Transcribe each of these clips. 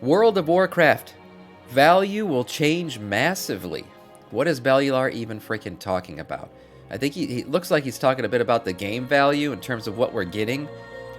World of Warcraft. Value will change massively. What is Bellular even freaking talking about? I think he looks like he's talking a bit about the game value in terms of what we're getting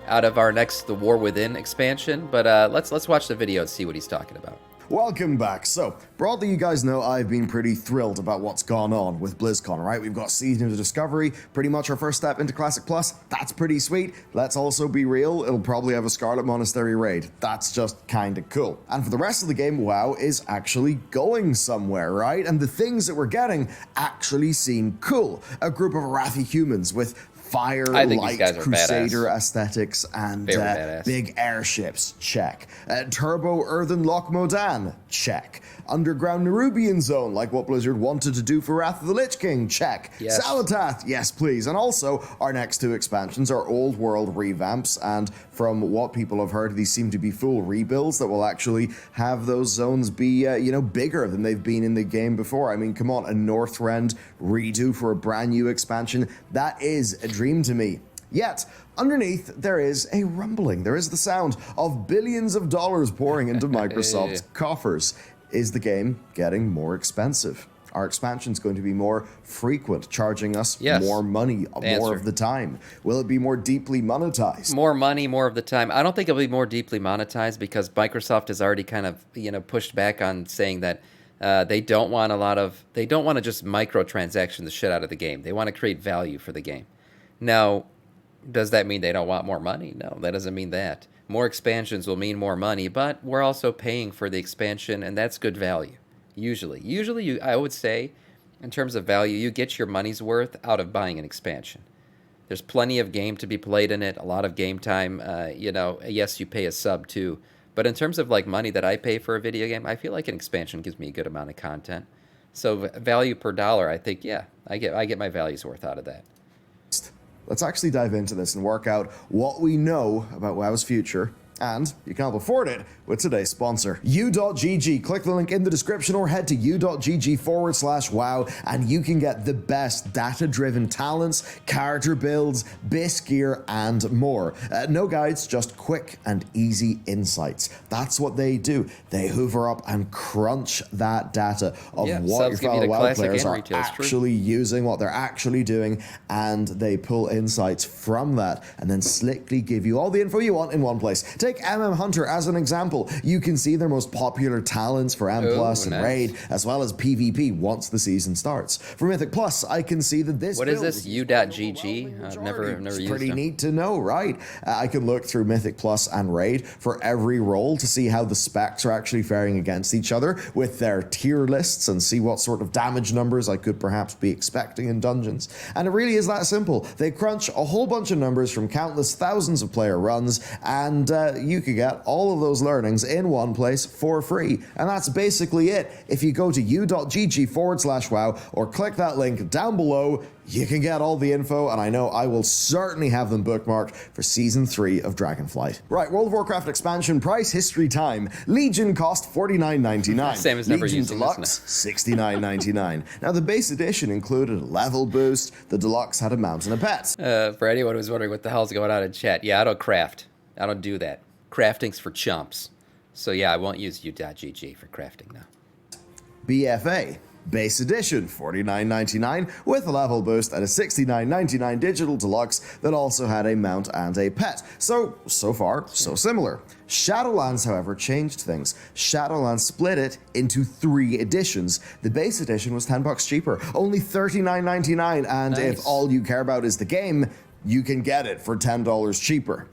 out of our next The War Within expansion. But let's watch the video and see what he's talking about. Welcome back. So, broadly, you guys know I've been pretty thrilled about what's gone on with BlizzCon, right? We've got Season of Discovery, pretty much our first step into Classic Plus. That's pretty sweet. Let's also be real, it'll probably have a Scarlet Monastery raid. That's just kinda cool. And for the rest of the game, WoW is actually going somewhere, right? And the things that we're getting actually seem cool. A group of Arathi humans with fire-light crusader aesthetics and big airships, check. Turbo Earthen Loch Modan, check. Underground Nerubian Zone, like what Blizzard wanted to do for Wrath of the Lich King, check. Yes. Salatath, yes please. And also, our next two expansions are old world revamps, and from what people have heard, these seem to be full rebuilds that will actually have those zones be, bigger than they've been in the game before. I mean, come on, a Northrend redo for a brand new expansion, that is a dream to me. Yet, underneath, there is a rumbling. There is the sound of billions of dollars pouring into Microsoft's coffers. Is the game getting more expensive? Our expansion's going to be more frequent, charging us more money more of the time. Will it be more deeply monetized? More money, more of the time. I don't think it'll be more deeply monetized because Microsoft has already kind of, pushed back on saying that they don't want to just microtransaction the shit out of the game. They want to create value for the game. Now, does that mean they don't want more money? No, that doesn't mean that. More expansions will mean more money, but we're also paying for the expansion, and that's good value. Usually, I would say, in terms of value, you get your money's worth out of buying an expansion. There's plenty of game to be played in it, a lot of game time. Yes, you pay a sub too, but in terms of like money that I pay for a video game, I feel like an expansion gives me a good amount of content. So value per dollar, I think, I get my value's worth out of that. Let's actually dive into this and work out what we know about WoW's future, and you can help afford it with today's sponsor, U.GG. Click the link in the description or head to u.gg/wow and you can get the best data-driven talents, character builds, base gear, and more. No guides, just quick and easy insights. That's what they do. They hoover up and crunch that data of what your fellow WoW players are actually using, what they're actually doing, and they pull insights from that and then slickly give you all the info you want in one place. Take Hunter as an example. You can see their most popular talents for M+ and Raid, as well as PvP once the season starts. For Mythic Plus, I can see that this What is this? U.GG? I've never used it. Pretty neat to know, right? I can look through Mythic Plus and Raid for every role to see how the specs are actually faring against each other with their tier lists and see what sort of damage numbers I could perhaps be expecting in dungeons. And it really is that simple. They crunch a whole bunch of numbers from countless thousands of player runs, and you could get all of those learnings in one place for free. And that's basically it. If you go to u.gg/wow or click that link down below, you can get all the info, and I know I will certainly have them bookmarked for Season 3 of Dragonflight. Right, World of Warcraft expansion price, history time. Legion cost $49.99. Same as never Legion using Deluxe, $69.99. Now, the base edition included a level boost. The Deluxe had a mount and a pet. For anyone who's wondering what the hell's going on in chat, I don't craft. I don't do that. Crafting's for chumps. So I won't use u.gg for crafting now. BFA. Base edition, $49.99, with a level boost and a $69.99 digital deluxe that also had a mount and a pet. So far, so similar. Shadowlands, however, changed things. Shadowlands split it into 3 editions. The base edition was $10 cheaper, only $39.99, and if all you care about is the game, you can get it for $10 cheaper.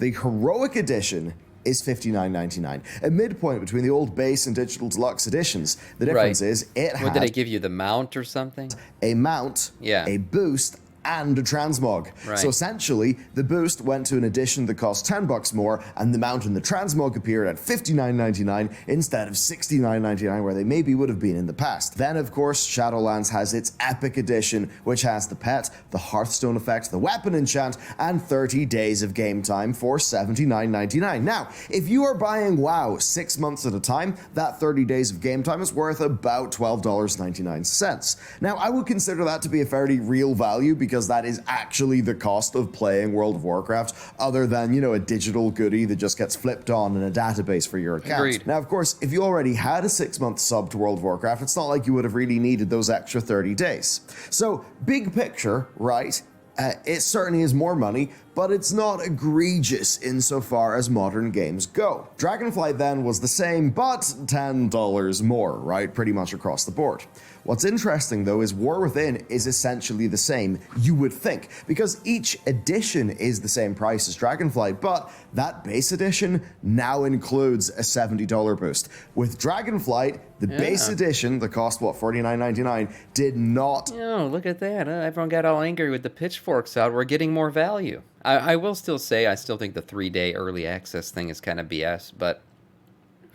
The Heroic Edition is $59.99, a midpoint between the old base and digital deluxe editions. The difference is it had... Did it give you the mount or something? A mount, a boost, and a transmog. Right. So essentially, the boost went to an edition that cost $10 more, and the mount and the transmog appeared at $59.99 instead of $69.99, where they maybe would have been in the past. Then, of course, Shadowlands has its Epic Edition, which has the pet, the Hearthstone effect, the weapon enchant, and 30 days of game time for $79.99. Now, if you are buying WoW 6 months at a time, that 30 days of game time is worth about $12.99. Now, I would consider that to be a fairly real value, because because that is actually the cost of playing World of Warcraft, other than, a digital goodie that just gets flipped on in a database for your account. Agreed. Now, of course, if you already had a 6-month sub to World of Warcraft, it's not like you would have really needed those extra 30 days. So, big picture, right? It certainly is more money, but it's not egregious insofar as modern games go. Dragonflight then was the same, but $10 more, right? Pretty much across the board. What's interesting though is War Within is essentially the same, you would think, because each edition is the same price as Dragonflight, but that base edition now includes a $70 boost. With Dragonflight, the base edition, the cost, $49.99, did not. Oh, look at that. Everyone got all angry with the pitchforks out. We're getting more value. I will still say I still think the 3-day early access thing is kind of BS, but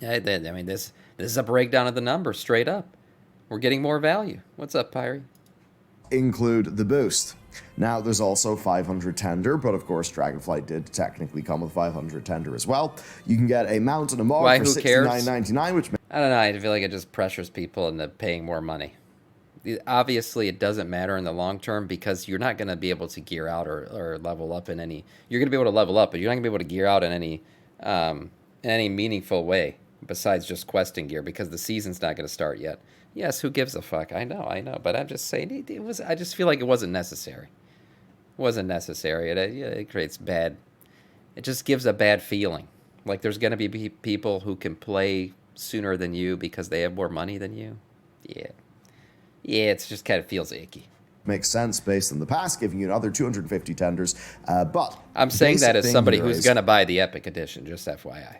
I mean, this is a breakdown of the numbers straight up. We're getting more value. What's up, Pyrie? Include the boost. Now, there's also 500 tender, but of course, Dragonflight did technically come with 500 tender as well. You can get a mount and a mod Why, for who cares? $69.99, which I don't know. I feel like it just pressures people into paying more money. Obviously, it doesn't matter in the long term because you're not going to be able to gear out or level up in any. You're going to be able to level up, but you're not going to be able to gear out in any meaningful way besides just questing gear because the season's not going to start yet. Yes, who gives a fuck? I know, but I'm just saying it was. I just feel like it wasn't necessary. It wasn't necessary. It creates bad. It just gives a bad feeling. Like there's going to be people who can play sooner than you because they have more money than you. Yeah, it just kind of feels icky. makes sense based on the past, giving you another 250 tenders. But I'm saying that as somebody who's going to buy the Epic Edition, just FYI.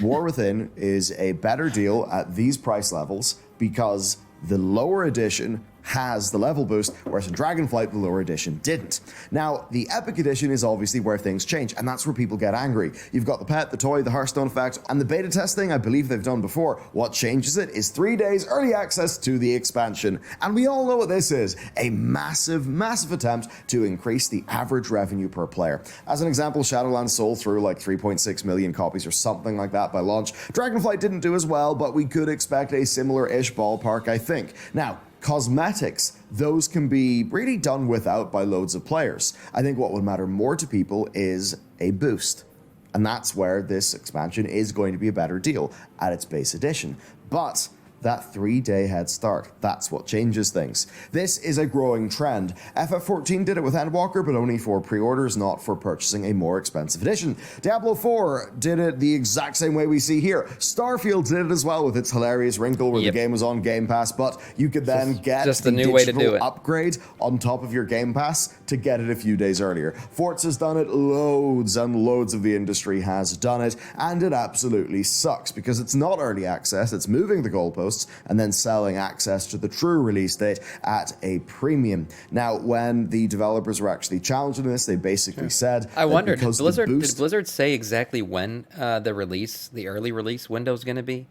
War Within is a better deal at these price levels because the lower edition has the level boost, whereas in Dragonflight, the lower edition didn't. Now, the Epic Edition is obviously where things change, and that's where people get angry. You've got the pet, the toy, the Hearthstone effect, and the beta testing, I believe they've done before. What changes it is 3 days early access to the expansion, and we all know what this is, a massive, massive attempt to increase the average revenue per player. As an example, Shadowlands sold through like 3.6 million copies or something like that by launch. Dragonflight didn't do as well, but we could expect a similar-ish ballpark, I think. Now, cosmetics, those can be really done without by loads of players. I think what would matter more to people is a boost. And that's where this expansion is going to be a better deal at its base edition. But that 3-day head start, that's what changes things. This is a growing trend. FF14 did it with Endwalker, but only for pre-orders, not for purchasing a more expensive edition. Diablo 4 did it the exact same way we see here. Starfield did it as well with its hilarious wrinkle where the game was on Game Pass, but you could then get just the new way to do digital it. upgrade on top of your Game Pass to get it a few days earlier. Forza's done it, loads and loads of the industry has done it, and it absolutely sucks because it's not early access, it's moving the goalposts and then selling access to the true release date at a premium. Now, when the developers were actually challenging this, they basically said, I wonder, did Blizzard say exactly when the early release window is going to be?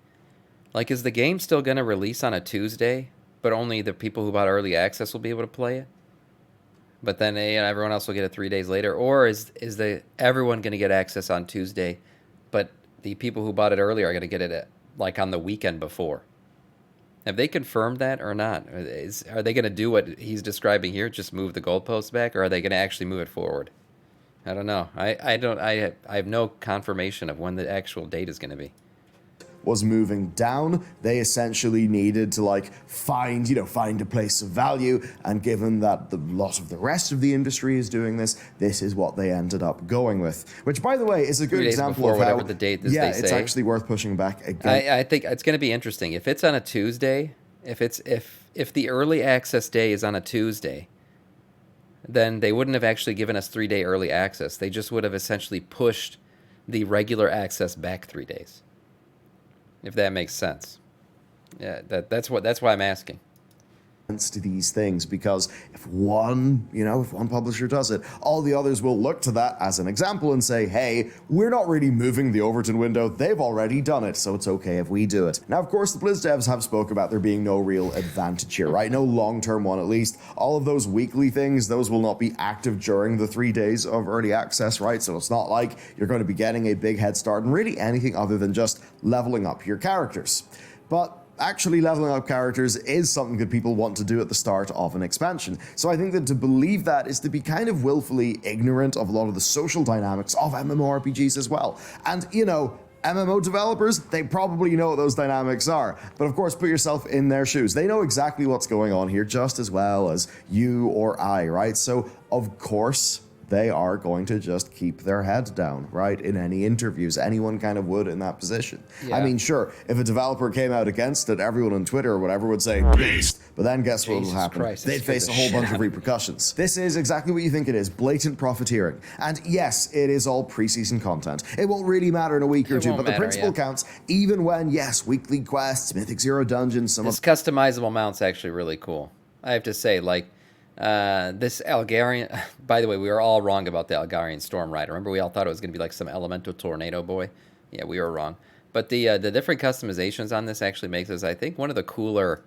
Like, is the game still going to release on a Tuesday, but only the people who bought early access will be able to play it? But then everyone else will get it 3 days later? Or is everyone going to get access on Tuesday, but the people who bought it early are going to get it like on the weekend before? Have they confirmed that or not? Are they going to do what he's describing here, just move the goalposts back, or are they going to actually move it forward? I don't know. I have no confirmation of when the actual date is going to be. Was moving down. They essentially needed to find a place of value, and given that a lot of the rest of the industry is doing this, this is what they ended up going with. Which, by the way, is a good example of how the date is. Yeah, it's actually worth pushing back again. I think it's going to be interesting if it's on a Tuesday. If the early access day is on a Tuesday, then they wouldn't have actually given us 3-day early access. They just would have essentially pushed the regular access back 3 days. If that makes sense. Yeah, that's why I'm asking. To these things, because if one publisher does it, all the others will look to that as an example and say, hey, we're not really moving the Overton window, they've already done it, so it's okay if we do it. Now, of course, the Blizz devs have spoke about there being no real advantage here, right? No long-term one, at least. All of those weekly things, those will not be active during the 3 days of early access, right? So it's not like you're going to be getting a big head start in really anything other than just leveling up your characters. But actually leveling up characters is something that people want to do at the start of an expansion. So I think that to believe that is to be kind of willfully ignorant of a lot of the social dynamics of MMORPGs as well. And, you know, MMO developers, they probably know what those dynamics are. But of course, put yourself in their shoes. They know exactly what's going on here just as well as you or I, right? So, of course, they are going to just keep their head down, right? In any interviews, anyone kind of would in that position. Yeah. I mean, sure, if a developer came out against it, everyone on Twitter or whatever would say, beast. But then guess what will happen? Christ, They'd face a whole bunch of repercussions. This is exactly what you think it is, blatant profiteering. And yes, it is all preseason content. It won't really matter in a week or two, but the principle counts, even when, yes, weekly quests, Mythic Zero dungeons, some this customizable mount's actually really cool. I have to say, like, this Algarian, by the way, we were all wrong about the Algarian Storm Rider. Remember, we all thought it was going to be like some elemental tornado boy. Yeah, we were wrong. But the different customizations on this actually makes us, I think, one of the cooler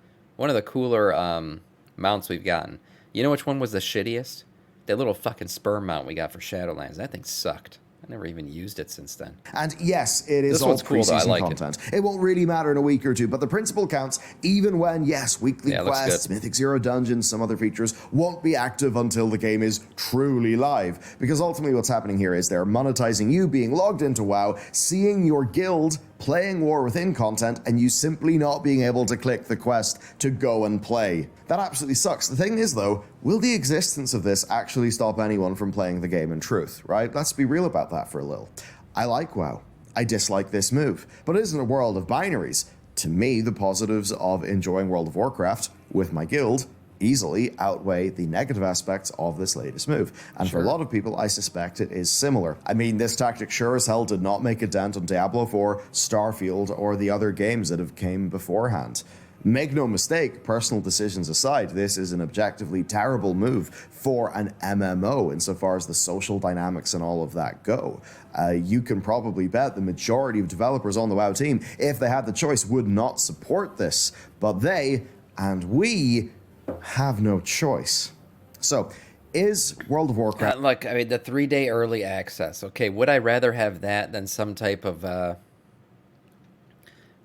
mounts we've gotten. You know which one was the shittiest? That little fucking sperm mount we got for Shadowlands. That thing sucked. I never even used it since then. And yes, it is all preseason content. It won't really matter in a week or two, but the principle counts even when, yes, weekly quests, Mythic Zero dungeons, some other features won't be active until the game is truly live. Because ultimately what's happening here is they're monetizing you being logged into WoW, seeing your guild playing War Within content, and you simply not being able to click the quest to go and play. That absolutely sucks. The thing is, though, will the existence of this actually stop anyone from playing the game in truth, right? Let's be real about that for a little. I like WoW. I dislike this move. But it isn't a world of binaries. To me, the positives of enjoying World of Warcraft with my guild easily outweigh the negative aspects of this latest move. And for a lot of people, I suspect it is similar. I mean, this tactic sure as hell did not make a dent on Diablo 4, Starfield, or the other games that have came beforehand. Make no mistake, personal decisions aside, this is an objectively terrible move for an MMO insofar as the social dynamics and all of that go. You can probably bet the majority of developers on the WoW team, if they had the choice, would not support this. But they, and we, have no choice. So, is World of Warcraft... Look, I mean, the 3-day early access. Okay, would I rather have that than some type of, I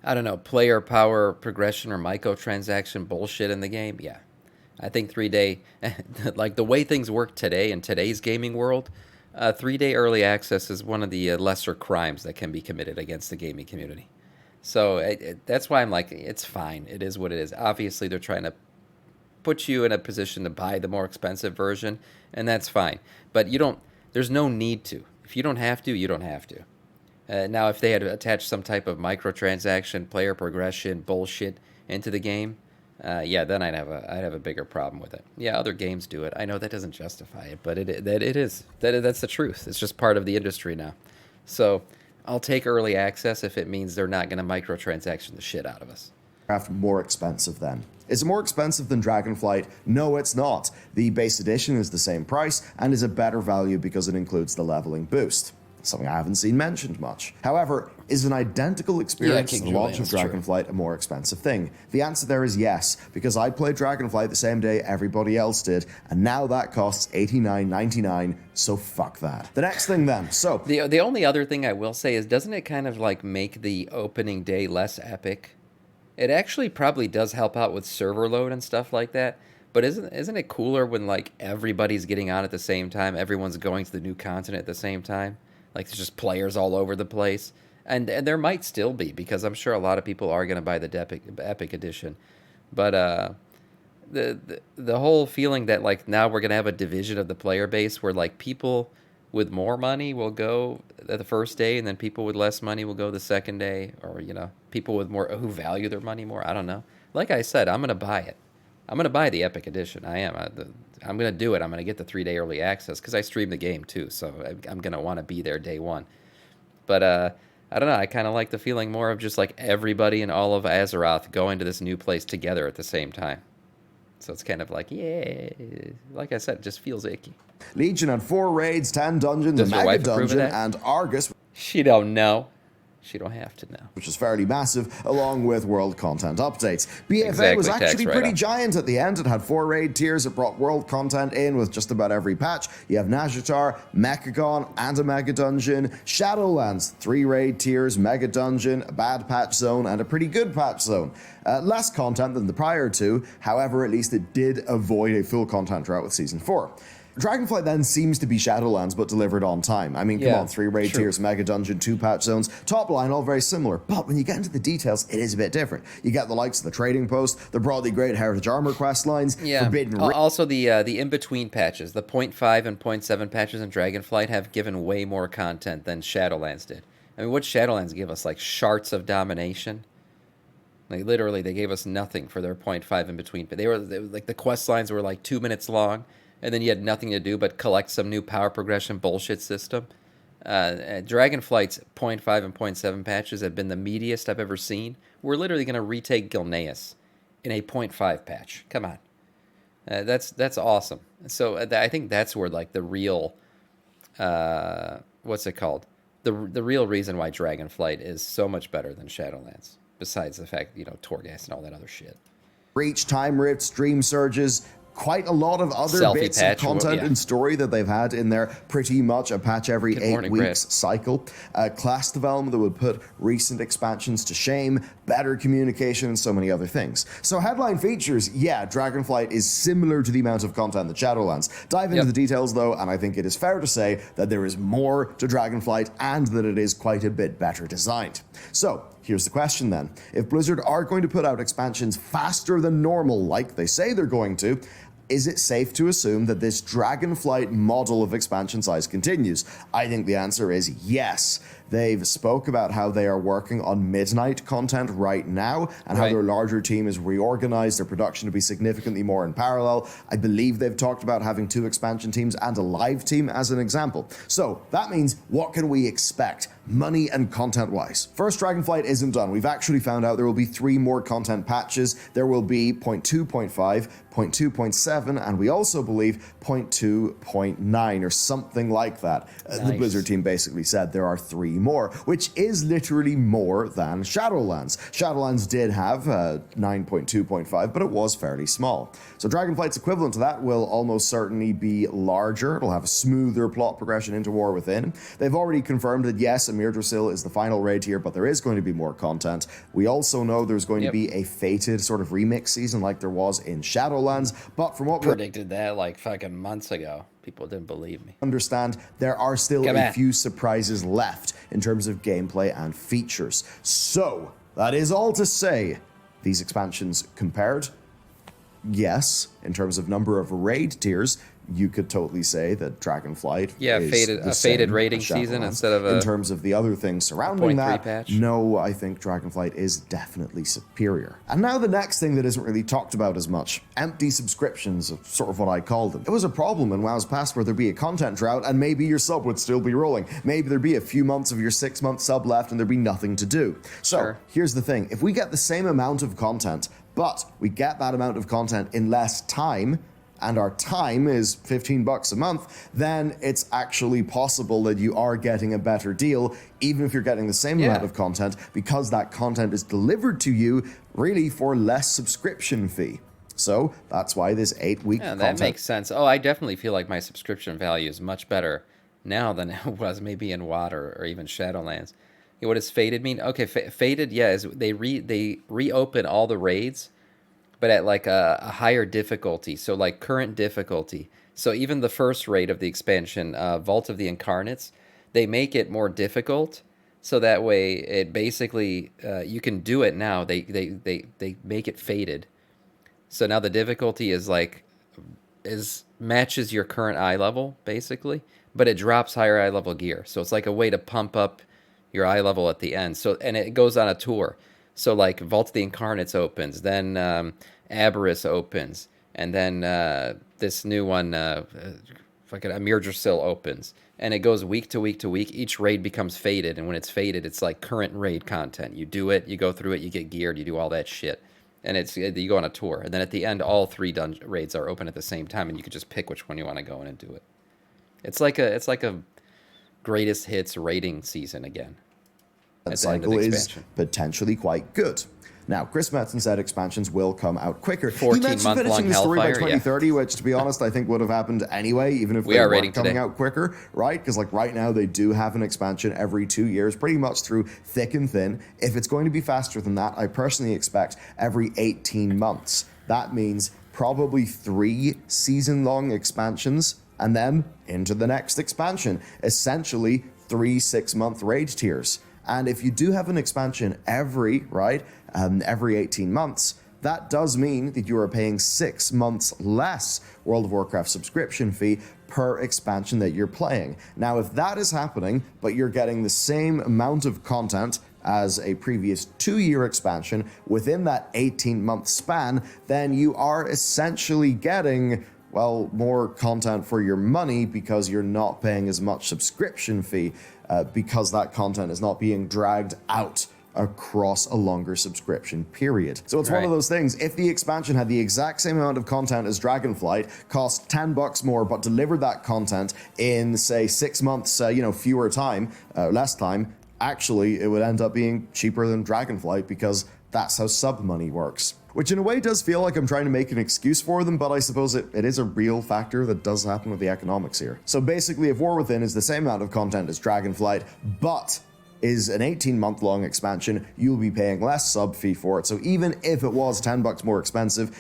don't know, player power progression or microtransaction bullshit in the game? Yeah. I think 3-day... like, the way things work today in today's gaming world, 3-day early access is one of the lesser crimes that can be committed against the gaming community. So, that's why I'm like, it's fine. It is what it is. Obviously, they're trying to put you in a position to buy the more expensive version, and that's fine. But you don't, there's no need to. If you don't have to, you don't have to. Now, if they had attached some type of microtransaction, player progression bullshit into the game, yeah, then I'd have a bigger problem with it. Yeah, other games do it. I know that doesn't justify it, but that's the truth. It's just part of the industry now. So I'll take early access if it means they're not going to microtransaction the shit out of us. More expensive then? Is it more expensive than Dragonflight? No, it's not. The base edition is the same price and is a better value because it includes the leveling boost. Something I haven't seen mentioned much. However, is an identical experience to the launch of Dragonflight a more expensive thing? The answer there is yes, because I played Dragonflight the same day everybody else did, and now that costs $89.99, so fuck that. The next thing then, so... The only other thing I will say is, doesn't it kind of like make the opening day less epic? It actually probably does help out with server load and stuff like that. But isn't it cooler when like everybody's getting on at the same time, everyone's going to the new continent at the same time? Like there's just players all over the place. And there might still be, because I'm sure a lot of people are going to buy the Epic edition. But the whole feeling that like now we're going to have a division of the player base where like people with more money will go the first day, and then people with less money will go the second day, or, you know, people with more who value their money more. I don't know. Like I said, I'm going to buy it. I'm going to buy the Epic Edition. I am. I'm going to do it. I'm going to get the 3-day early access because I stream the game too, so I'm going to want to be there day one. But I don't know. I kind of like the feeling more of just like everybody in all of Azeroth going to this new place together at the same time. So it's kind of like, yeah, like I said, it just feels icky. Legion had 4 raids, 10 dungeons, a mega dungeon, and Argus. She don't know. She don't have to now. which is fairly massive, along with world content updates. BFA Exactly, was tax actually pretty write-off. giant at the end. It had 4 raid tiers. It brought world content in with just about every patch. You have Nazjatar, Mechagon, and a Mega Dungeon. Shadowlands, 3 raid tiers, Mega Dungeon, a bad patch zone, and a pretty good patch zone. Less content than the prior two, however, at least it did avoid a full content drought with Season 4. Dragonflight then seems to be Shadowlands, but delivered on time. I mean, come Yeah, on, 3 raid true. tiers, Mega Dungeon, 2 patch zones, top line, all very similar. But when you get into the details, it is a bit different. You get the likes of the Trading Post, the broadly great Heritage Armor quest lines, Forbidden Ring. Also, the in-between patches, the 0.5 and 0.7 patches in Dragonflight have given way more content than Shadowlands did. I mean, what Shadowlands give us? Like, Shards of Domination? Like, literally, they gave us nothing for their 0.5 in between. But they were like, the quest lines were like 2 minutes long, and then you had nothing to do but collect some new power progression bullshit system. Dragonflight's 0.5 and 0.7 patches have been the meatiest I've ever seen. We're literally going to retake Gilneas in a 0.5 patch. Come on. That's awesome. So I think that's where, like, the real, what's it called? The real reason why Dragonflight is so much better than Shadowlands, besides the fact, Torghast and all that other shit. Reach, time rifts, dream surges, quite a lot of other Selfie bits patch, of content yeah. and story that they've had in there. Pretty much a patch every Good 8 morning, weeks Brad. cycle. Class development that would put recent expansions to shame, better communication, and so many other things. So headline features, yeah, Dragonflight is similar to the amount of content that Shadowlands. Dive into Yep. the details though, and I think it is fair to say that there is more to Dragonflight and that it is quite a bit better designed. So, here's the question then. If Blizzard are going to put out expansions faster than normal, like they say they're going to, is it safe to assume that this Dragonflight model of expansion size continues? I think the answer is yes. They've spoke about how they are working on Midnight content right now and how Right. their larger team is reorganized, their production to be significantly more in parallel. I believe they've talked about having 2 expansion teams and a live team as an example. So that means, what can we expect? Money and content-wise. First, Dragonflight isn't done. We've actually found out there will be 3 more content patches. There will be 0.2, 0.5, 0.2, 0.7, and we also believe 0.2, 0.9, or something like that. The Nice. Blizzard team basically said there are 3 more, which is literally more than Shadowlands. Shadowlands did have 9.2, 0.5, but it was fairly small. So Dragonflight's equivalent to that will almost certainly be larger. It'll have a smoother plot progression into War Within. They've already confirmed that yes, Amir Drasil is the final raid here, but there is going to be more content. We also know there's going Yep. to be a fated sort of remix season like there was in Shadowlands, but from what we Predicted that like fucking months ago. People didn't believe me. understand, there are still Come a on. few surprises left in terms of gameplay and features. So, that is all to say, these expansions compared, yes, in terms of number of raid tiers, you could totally say that Dragonflight Yeah, is faded- the a faded same rating as season Shadowlands. instead of in a terms of the other things surrounding 0.3 that, patch. no, I think Dragonflight is definitely superior. And now the next thing that isn't really talked about as much, empty subscriptions, sort of what I call them. It was a problem in WoW's past where there'd be a content drought and maybe your sub would still be rolling. Maybe there'd be a few months of your 6-month sub left and there'd be nothing to do. So Sure. here's the thing, if we get the same amount of content, but we get that amount of content in less time, and our time is $15 a month, then it's actually possible that you are getting a better deal, even if you're getting the same amount Yeah. of content, because that content is delivered to you really for less subscription fee. So that's why this 8-week Yeah, that content makes sense. Oh, I definitely feel like my subscription value is much better now than it was maybe in WoD or even Shadowlands. What does faded mean? Okay, faded, yeah, is they reopen all the raids, but at like a higher difficulty. So like current difficulty. So even the first raid of the expansion, Vault of the Incarnates, they make it more difficult. So that way it basically, you can do it now. They make it faded. So now the difficulty is like, matches your current eye level basically, but it drops higher eye level gear. So it's like a way to pump up your eye level at the end. So, and it goes on a tour. So like Vault of the Incarnates opens, then Aberrus opens, and then this new one, fucking Amir Drasil opens. And it goes week to week to week. Each raid becomes faded, and when it's faded, it's like current raid content. You do it, you go through it, you get geared, you do all that shit. And you go on a tour. And then at the end, all 3 raids are open at the same time, and you can just pick which one you want to go in and do it. It's like a greatest hits rating season again. at the end of cycle the is expansion. potentially quite good. Now, Chris Metzen said expansions will come out quicker. He 14 mentioned month long finishing the story by Hellfire, yeah. 2030, which, to be honest, I think would have happened anyway, even if We they are weren't rating coming today. out quicker, right? Because like right now, they do have an expansion every 2 years, pretty much through thick and thin. If it's going to be faster than that, I personally expect every 18 months. That means probably 3 season-long expansions, and then into the next expansion. Essentially, 3 6-month raid tiers. And if you do have an expansion every 18 months, that does mean that you are paying 6 months less World of Warcraft subscription fee per expansion that you're playing. Now, if that is happening, but you're getting the same amount of content as a previous 2-year expansion within that 18-month span, then you are essentially getting, well, more content for your money because you're not paying as much subscription fee because that content is not being dragged out across a longer subscription period. So it's one of those things, if the expansion had the exact same amount of content as Dragonflight, cost $10 more, but delivered that content in, say, 6 months, less time, actually it would end up being cheaper than Dragonflight because that's how sub money works. Which in a way does feel like I'm trying to make an excuse for them, but I suppose it is a real factor that does happen with the economics here. So basically, if War Within is the same amount of content as Dragonflight, but is an 18-month long expansion, you'll be paying less sub fee for it. So even if it was $10 more expensive,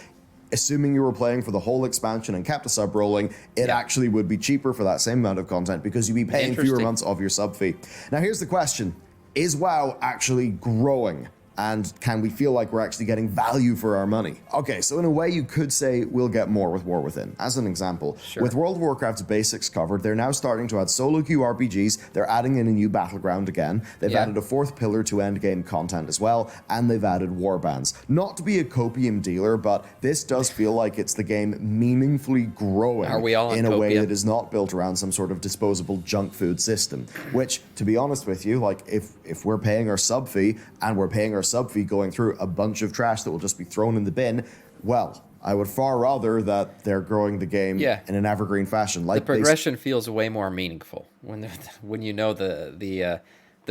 assuming you were playing for the whole expansion and kept a sub rolling, it actually would be cheaper for that same amount of content because you'd be paying fewer months of your sub fee. Now here's the question. Is WoW actually growing? And can we feel like we're actually getting value for our money? Okay, so in a way you could say we'll get more with War Within. As an example, with World of Warcraft's basics covered, they're now starting to add solo queue RPGs, they're adding in a new battleground again, they've added a 4th pillar to endgame content as well, and they've added warbands. Not to be a copium dealer, but this does feel like it's the game meaningfully growing Are we all on in a way copium? that is not built around some sort of disposable junk food system. Which, to be honest with you, like if we're paying our sub fee and we're paying our sub fee going through a bunch of trash that will just be thrown in the bin, well, I would far rather that they're growing the game in an evergreen fashion. Like the progression feels way more meaningful when you know the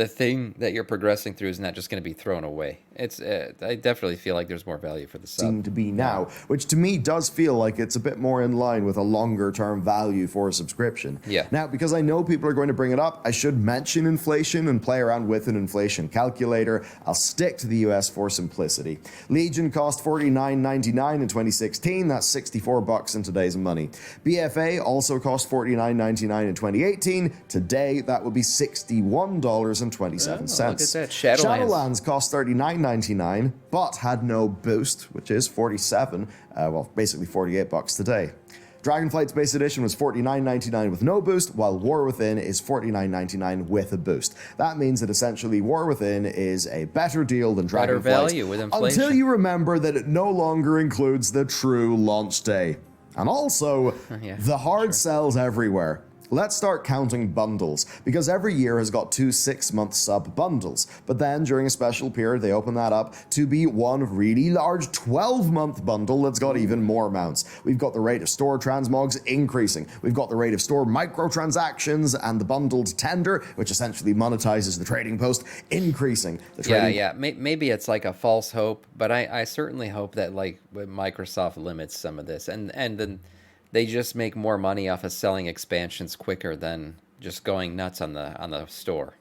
thing that you're progressing through is not just going to be thrown away. It's I definitely feel like there's more value for the sub. Seem to be now, which to me does feel like it's a bit more in line with a longer term value for a subscription. Now, because I know people are going to bring it up, I should mention inflation and play around with an inflation calculator. I'll stick to the US for simplicity. Legion cost $49.99 in 2016. That's $64 in today's money. BFA also cost $49.99 in 2018. Today, that would be $61.27. Look at that. Shadowlands cost $39.99, but had no boost, which is basically $48 today. Dragonflight's base edition was $49.99 with no boost, while War Within is $49.99 with a boost. That means that essentially War Within is a better deal than Dragonflight. Better value with inflation. Until you remember that it no longer includes the true launch day. And also, the hard sells everywhere. Let's start counting bundles, because every year has got 2 6-month sub bundles, but then during a special period they open that up to be one really large 12-month bundle that's got even more amounts. We've got the rate of store transmogs increasing, we've got the rate of store microtransactions and the bundled tender, which essentially monetizes the trading post, increasing. Maybe it's like a false hope, but I certainly hope that like Microsoft limits some of this, and then they just make more money off of selling expansions quicker than just going nuts on the store.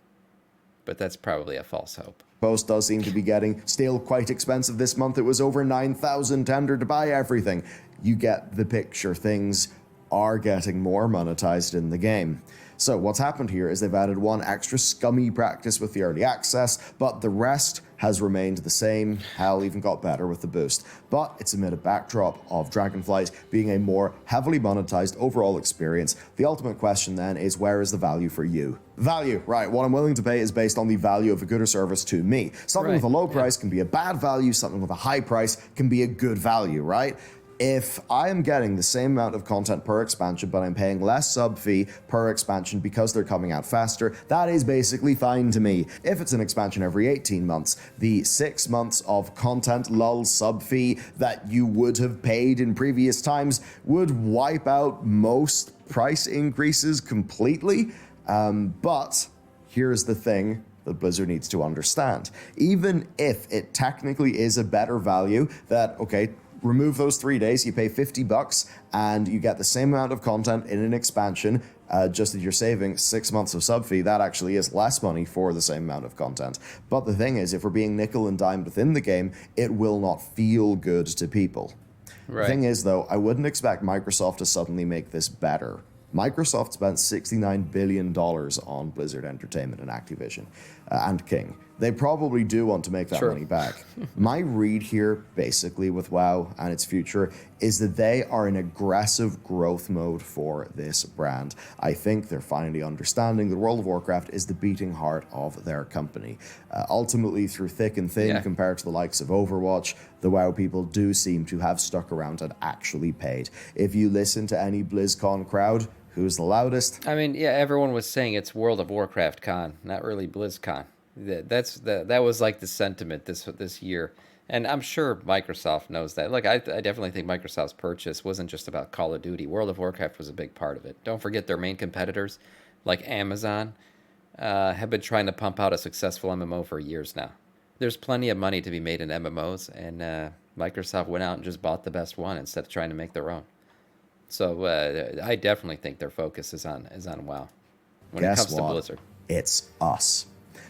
But that's probably a false hope. Post does seem to be getting still quite expensive this month. It was over 9,000 tender to buy everything. You get the picture. Things are getting more monetized in the game. So what's happened here is they've added one extra scummy practice with the early access, but the rest has remained the same, hell, even got better with the boost. But it's amid a backdrop of Dragonflight being a more heavily monetized overall experience. The ultimate question then is, where is the value for you? Value, right, what I'm willing to pay is based on the value of a good or service to me. Something with a low price can be a bad value, something with a high price can be a good value, right? If I am getting the same amount of content per expansion, but I'm paying less sub fee per expansion because they're coming out faster, that is basically fine to me. If it's an expansion every 18 months, the 6 months of content lull sub fee that you would have paid in previous times would wipe out most price increases completely. But here's the thing. that Blizzard needs to understand. Even if it technically is a better value that, okay, remove those 3 days, you pay $50 and you get the same amount of content in an expansion, just that you're saving 6 months of sub fee, that actually is less money for the same amount of content. But the thing is, if we're being nickel and dimed within the game, it will not feel good to people. Right. The thing is, though, I wouldn't expect Microsoft to suddenly make this better. Microsoft spent $69 billion on Blizzard Entertainment and Activision and King. They probably do want to make that money back. My read here, basically, with WoW and its future, is that they are in aggressive growth mode for this brand. I think they're finally understanding that World of Warcraft is the beating heart of their company. Ultimately, through thick and thin, compared to the likes of Overwatch, the WoW people do seem to have stuck around and actually paid. If you listen to any BlizzCon crowd, who's the loudest? I mean, yeah, everyone was saying it's World of Warcraft con, not really BlizzCon. That was like the sentiment this year, and I'm sure Microsoft knows that. Look, I definitely think Microsoft's purchase wasn't just about Call of Duty. World of Warcraft was a big part of it. Don't forget their main competitors, like Amazon, have been trying to pump out a successful MMO for years now. There's plenty of money to be made in MMOs, and Microsoft went out and just bought the best one instead of trying to make their own. So I definitely think their focus is on WoW when it comes to Blizzard. It's us.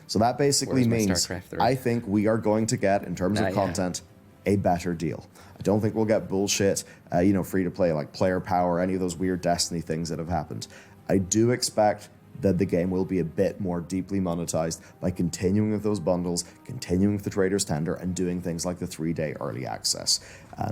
So that basically means I think we are going to get, in terms of content, a better deal. I don't think we'll get bullshit, free to play like player power, any of those weird Destiny things that have happened. I do expect that the game will be a bit more deeply monetized by continuing with those bundles, continuing with the Traders Tender, and doing things like the 3-day early access.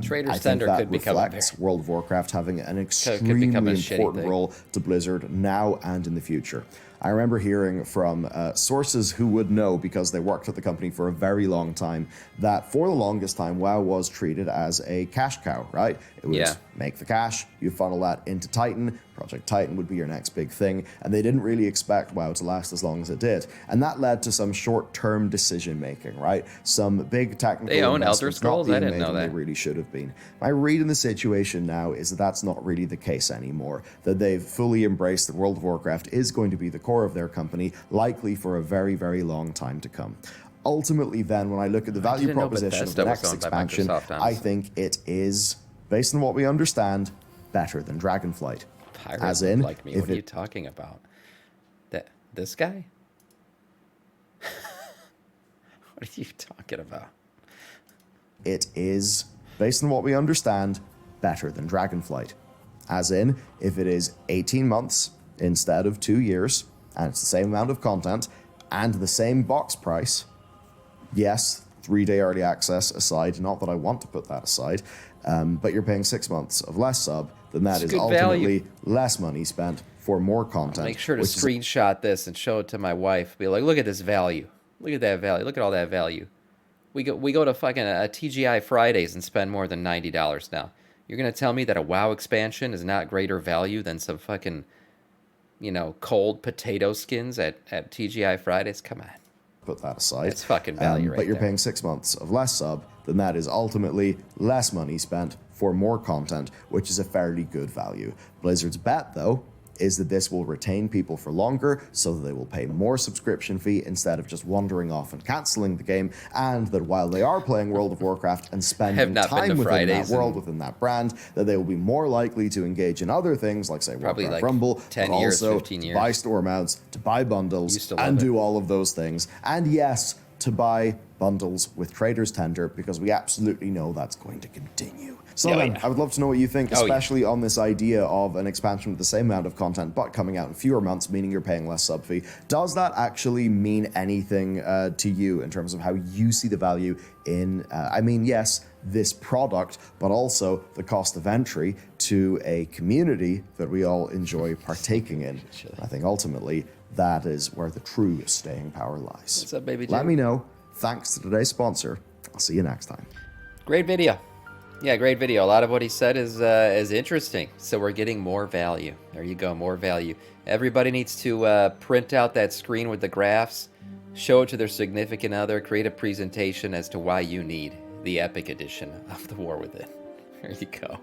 Traders Tender could become World of Warcraft having an extremely important role to Blizzard now and in the future. I remember hearing from sources who would know, because they worked at the company for a very long time, that for the longest time, WoW was treated as a cash cow, right? It would make the cash, you funnel that into Titan, Project Titan would be your next big thing, and they didn't really expect WoW to last as long as it did. And that led to some short-term decision-making, right? Some big technical they own Elder investments Scrolls? not I being didn't made know than that. they really should have been. My read in the situation now is that that's not really the case anymore, that they've fully embraced that World of Warcraft is going to be the core of their company, likely for a very, very long time to come. Ultimately, then, when I look at the value proposition of the next expansion, I think it is, based on what we understand, better than Dragonflight. As in, like me. What are you talking about? This guy? What are you talking about? It is, based on what we understand, better than Dragonflight. As in, if it is 18 months instead of 2 years, and it's the same amount of content, and the same box price, yes, 3-day early access aside, not that I want to put that aside, but you're paying 6 months of less sub, then that is ultimately less money spent for more content. I'll make sure to screenshot this and show it to my wife. Be like, look at this value. Look at that value. Look at all that value. We go to fucking a TGI Fridays and spend more than $90 now. You're going to tell me that a WoW expansion is not greater value than some fucking, cold potato skins at TGI Fridays? Come on. Put that aside. It's fucking value right But you're there. paying 6 months of less sub, then that is ultimately less money spent for more content, which is a fairly good value. Blizzard's bet, though, is that this will retain people for longer, so that they will pay more subscription fee instead of just wandering off and cancelling the game, and that while they are playing World of Warcraft and spending time within that world, within that brand, that they will be more likely to engage in other things, like, say, probably Warcraft like Rumble, 10 but years, also 15 to years. buy store mounts, to buy bundles, and do all of those things. And yes, to buy bundles with Traders Tender, because we absolutely know that's going to continue. So I would love to know what you think, especially on this idea of an expansion with the same amount of content, but coming out in fewer months, meaning you're paying less sub fee. Does that actually mean anything to you in terms of how you see the value in, yes, this product, but also the cost of entry to a community that we all enjoy partaking in? I think ultimately that is where the true staying power lies. What's up, baby? Let me know. Thanks to today's sponsor. I'll see you next time. Great video. Yeah, great video. A lot of what he said is interesting. So we're getting more value. There you go, more value. Everybody needs to print out that screen with the graphs, show it to their significant other, create a presentation as to why you need the Epic Edition of The War Within. There you go.